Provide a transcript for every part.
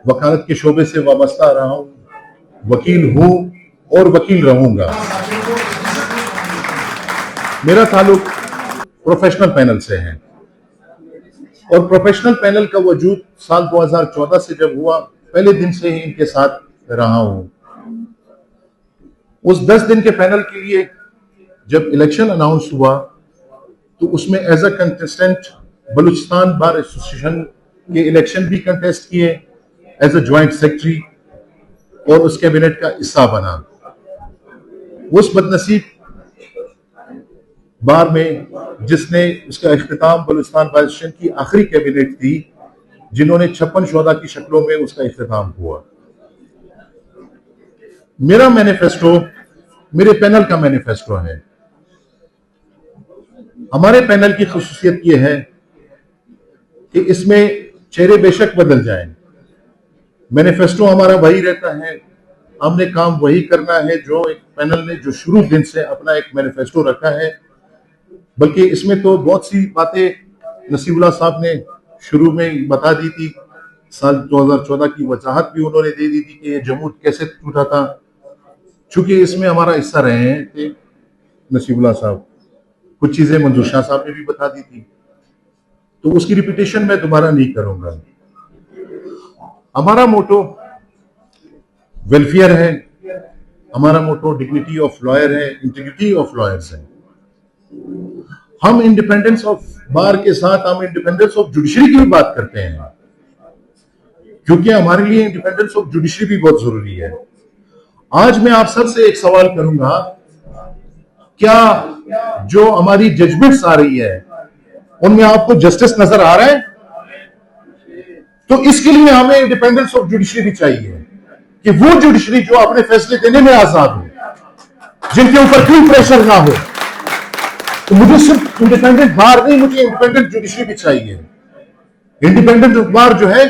वकालत के शोबे से वाबस्ता रहा हूं, वकील हूं और वकील रहूंगा। मेरा ताल्लुक प्रोफेशनल पैनल से है और प्रोफेशनल पैनल का वजूद साल 2014 से जब हुआ, पहले दिन से ही इनके साथ रहा हूं। उस 10 दिन के पैनल के लिए जब इलेक्शन अनाउंस हुआ तो उसमें as a contestant Balochistan bar association के इलेक्शन भी कंटेस्ट किए, एज अ ज्वाइंट सेक्रेटरी, और उस कैबिनेट का हिस्सा बना। उस बदनसीब बार में जिसने उसका इख्तिताम बलूचिस्तान बार एसोसिएशन की आखिरी कैबिनेट थी, जिन्होंने 56 शोधा की शक्लों में उसका इख्तिताम हुआ। मेरा मैनिफेस्टो मेरे पैनल का मैनिफेस्टो है। हमारे पैनल की खुसूसियत यह है कि इसमें चेहरे बेशक बदल जाएं, मैनिफेस्टो हमारा वही रहता है, हमने काम वही करना है जो एक पैनल ने जो शुरू दिन से अपना एक मैनिफेस्टो रखा है। बल्कि इसमें तो बहुत सी बातें नसीबुल्लाह साहब ने शुरू में बता दी थी। साल 2014 की वजाहत भी उन्होंने दे दी थी कि ये जमूत कैसे टूटा था। चूंकि इसमें हमारा हिस्सा रहे हैं कि नसीबुल्लाह साहब, कुछ चीजें मंजूर शाह साहब ने भी बता दी थी, तो उसकी रिपीटेशन मैं दोबारा नहीं करूंगा। हमारा मोटो वेलफेयर है, हमारा मोटो डिग्निटी ऑफ लॉयर है, इंटीग्रिटी ऑफ लॉयर्स है। हम इंडिपेंडेंस ऑफ बार के साथ हम इंडिपेंडेंस ऑफ जुडिशरी की भी बात करते हैं, क्योंकि हमारे लिए इंडिपेंडेंस ऑफ जुडिशरी भी बहुत जरूरी है। आज मैं आप सबसे एक सवाल करूंगा, क्या जो हमारी जजमेंट्स आ रही है उनमें आपको जस्टिस नजर आ रहा है? तो इसके लिए हमें इंडिपेंडेंस ऑफ जुडिशरी भी चाहिए कि वो जुडिशरी जो अपने फैसले देने में आजाद हो, जिनके ऊपर कोई प्रेशर ना हो। तो मुझे सिर्फ इंडिपेंडेंट बार नहीं, मुझे इंडिपेंडेंट जुडिशरी भी चाहिए। इंडिपेंडेंट बार जो है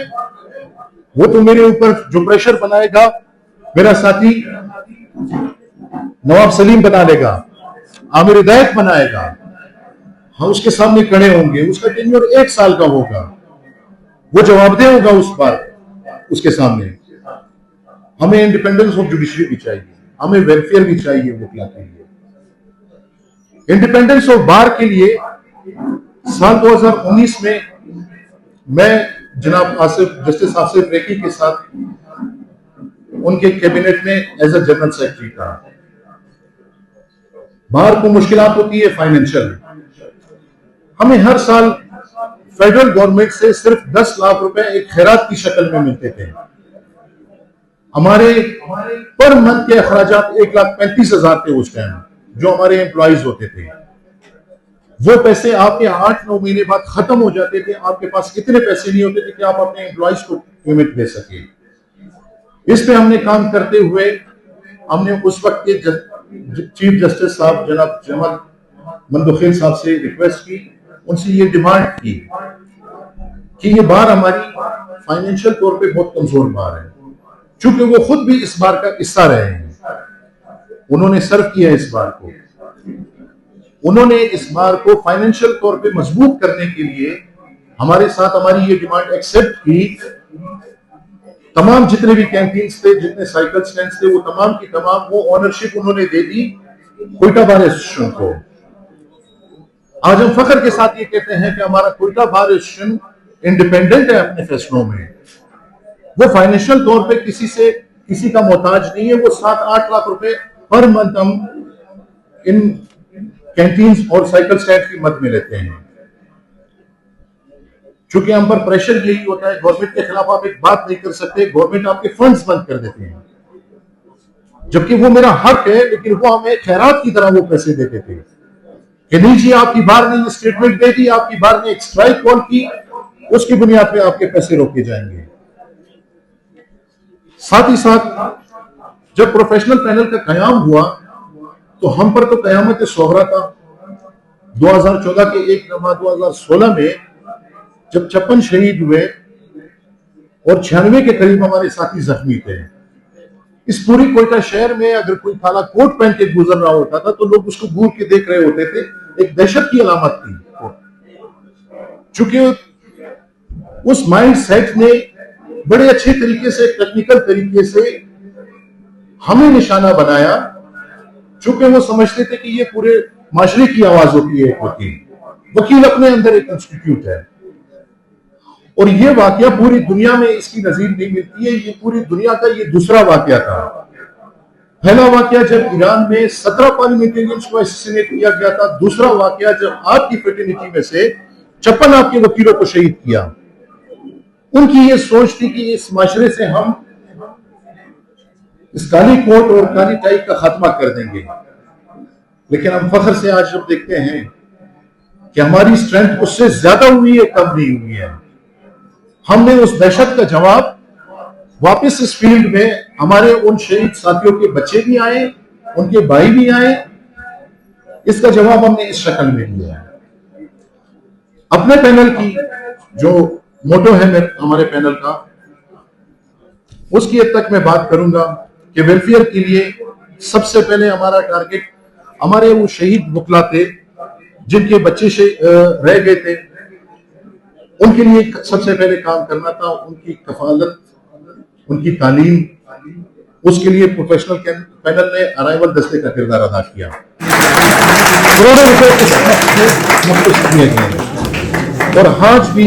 वो तो मेरे ऊपर जो प्रेशर बनाएगा मेरा साथी नवाब सलीम बना लेगा, आमिर हिदायत बनाएगा, हम उसके सामने खड़े होंगे, उसका टेन्योर 1 साल का होगा, वो जवाबदेह होगा उस बार उसके सामने। हमें इंडिपेंडेंस ऑफ जुडिशरी भी चाहिए, हमें वेलफेयर भी चाहिए वकील के लिए। इंडिपेंडेंस ऑफ बार के लिए साल 2019 में मैं जनाब जस्टिस आसिफ रेकी के साथ उनके कैबिनेट में एज अ जनरल सेक्रेटरी था। बार को मुश्किलात होती है फाइनेंशियल। हमें हर साल फेडरल गवर्नमेंट से सिर्फ 10 लाख रुपए एक खैरात की शक्ल में मिलते थे। हमारे पर मंथ के अखराजात 1,35,000 थे उस टाइम, जो हमारे एम्प्लॉइज होते थे। वो पैसे आपके 8-9 महीने बाद खत्म हो जाते थे। आपके पास इतने पैसे नहीं होते थे कि आप अपने एम्प्लॉइज को पेमेंट दे सके। इस पे हमने काम करते हुए हमने उस वक्त के चीफ जस्टिस साहब जनाब जमाल मंदुखिल साहब से रिक्वेस्ट की, उनसे ये डिमांड की कि ये बार हमारी फाइनेंशियल तौर पे बहुत कमजोर बार है। चूंकि वो खुद भी इस बार का हिस्सा रहे हैं, उन्होंने सर्व किया इस बार को, उन्होंने इस बार को फाइनेंशियल तौर पे मजबूत करने के लिए हमारे साथ हमारी ये डिमांड एक्सेप्ट की। तमाम जितने भी कैंटीन्स थे, जितने साइकिल स्टैंड थे, वो तमाम की तमाम वो ओनरशिप उन्होंने दे दी कोयटा बार एसोसिएशन को। आज हम फख्र के साथ ये कहते हैं कि हमारा कोयटा बार एसोसिएशन इंडिपेंडेंट है अपने फैसलों में। वो फाइनेंशियल तौर पे किसी का मोहताज नहीं है। वो 7-8 लाख रुपए पर मंथ हम इन कैंटीन्स और साइकिल स्टैंड की मद में लेते हैं। चूंकि हम पर प्रेशर यही होता है, गवर्नमेंट के खिलाफ आप एक बात नहीं कर सकते, गवर्नमेंट आपके फंड्स बंद कर देते हैं, जबकि वो मेरा हक है। लेकिन वो हमें खैरात की तरह वो पैसे देते थे कि नहीं जी, आपकी बार ने ये स्टेटमेंट दे दी, आपकी बार ने एक स्ट्राइक कॉल की, उसकी बुनियाद पे आपके पैसे रोके जाएंगे। साथ ही साथ जब प्रोफेशनल पैनल का कयाम हुआ तो हम पर तो कयामत सोहरा था। 2014 के 1 नवंबर 2016 में जब 56 शहीद हुए और 96 के करीब हमारे साथी जख्मी थे। इस पूरी कोयटा शहर में अगर कोई काला कोट पहन के गुजर रहा होता था तो लोग उसको घूर के देख रहे होते थे, एक दहशत की अलामत थी। चूंकि उस माइंड सेट ने बड़े अच्छे तरीके से, टेक्निकल तरीके से हमें निशाना बनाया, चूंकि वो समझते थे कि ये पूरे माशरे की आवाज होती है। एक वकील अपने अंदर एक इंस्टीट्यूट है, और ये वाकया पूरी दुनिया में इसकी नजीर नहीं मिलती है। ये पूरी दुनिया का ये दूसरा वाकया था। पहला वाकया जब ईरान में 17 पार्लियामेंटेरियंस को असैसिनेट किया गया था। दूसरा वाकया जब आपकी फ्रेटर्निटी में से 56 आपके वकीलों को शहीद किया। उनकी ये सोच थी कि इस माशरे से हम इस काली कोट और काली टाई का खात्मा कर देंगे। लेकिन हम फख्र से आज जब देखते हैं कि हमारी स्ट्रेंथ उससे ज्यादा हुई है, कम नहीं हुई है। हमने उस दहशत का जवाब वापस इस फील्ड में, हमारे उन शहीद साथियों के बच्चे भी आए, उनके भाई भी आए, इसका जवाब हमने इस शक्ल में दिया है। अपने पैनल की जो मोटो है हमारे पैनल का, उसकी हद तक मैं बात करूंगा कि वेलफेयर के लिए सबसे पहले हमारा टारगेट हमारे वो शहीद वकला थे जिनके बच्चे रह गए थे, उनके लिए सबसे पहले काम करना था। उनकी कफालत, उनकी तालीम, उसके लिए प्रोफेशनल पैनल ने अराइवल दस्ते का किरदार अदा किया। करोड़ों रुपए किए गए और आज भी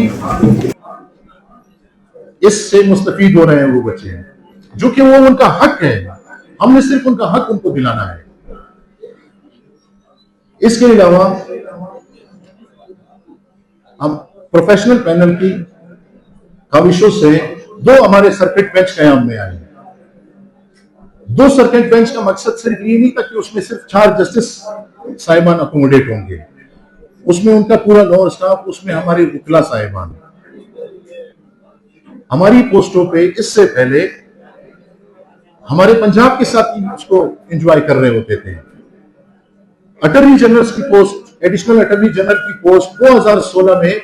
इससे मुस्तफीद हो रहे हैं वो बच्चे हैं, जो कि वो उनका हक है। हमने सिर्फ उनका हक उनको दिलाना है। इसके अलावा हम प्रोफेशनल पैनल की काविशों से 2 हमारे सर्किट बेंच कयाम में आए। 2 सर्किट बेंच का मकसद सिर्फ ये नहीं था कि उसमें सिर्फ 4 जस्टिस साहिबान अकोमोडेट होंगे, उसमें उनका पूरा लॉ स्टाफ, उसमें हमारे वकला साहिबान। हमारी पोस्टों पे इससे पहले हमारे पंजाब के साथ ही उसको एंजॉय कर रहे होते थे। अटॉर्नी जनरल की पोस्ट, एडिशनल अटॉर्नी जनरल की पोस्ट 2016 में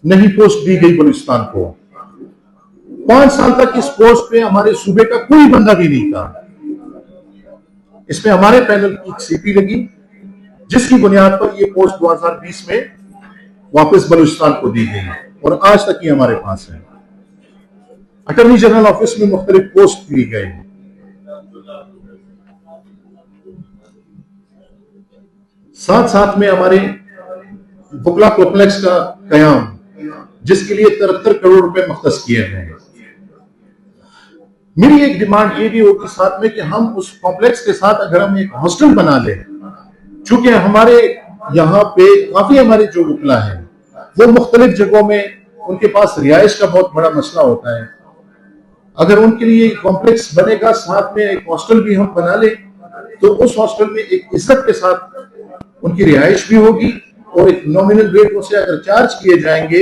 नई पोस्ट दी गई बलूचिस्तान को। 5 साल तक इस पोस्ट पे हमारे सूबे का कोई बंदा भी नहीं था। इसमें हमारे पैनल की सीपी लगी, जिसकी बुनियाद पर यह पोस्ट 2020 में वापस बलूचिस्तान को दी गई और आज तक ये हमारे पास है। अटॉर्नी जनरल ऑफिस में मुख्तलिफ पोस्ट दी गए। साथ साथ में हमारे वकला कॉम्प्लेक्स का कयाम, जिसके लिए 73 करोड़ रुपए मुख्तस किए गए हैं। मेरी एक डिमांड ये भी होगी साथ में कि हम उस कॉम्प्लेक्स के साथ अगर हम एक हॉस्टल बना ले, चूंकि हमारे यहाँ पे काफी हमारे जो वकला हैं वो मुख्तलिफ जगहों में, उनके पास रिहाइश का बहुत बड़ा मसला होता है। अगर उनके लिए कॉम्प्लेक्स बनेगा, साथ में एक हॉस्टल भी हम बना ले, तो उस हॉस्टल में एक इज्जत के साथ उनकी रिहाइश भी होगी और एक नॉमिनल रेट से अगर चार्ज किए जाएंगे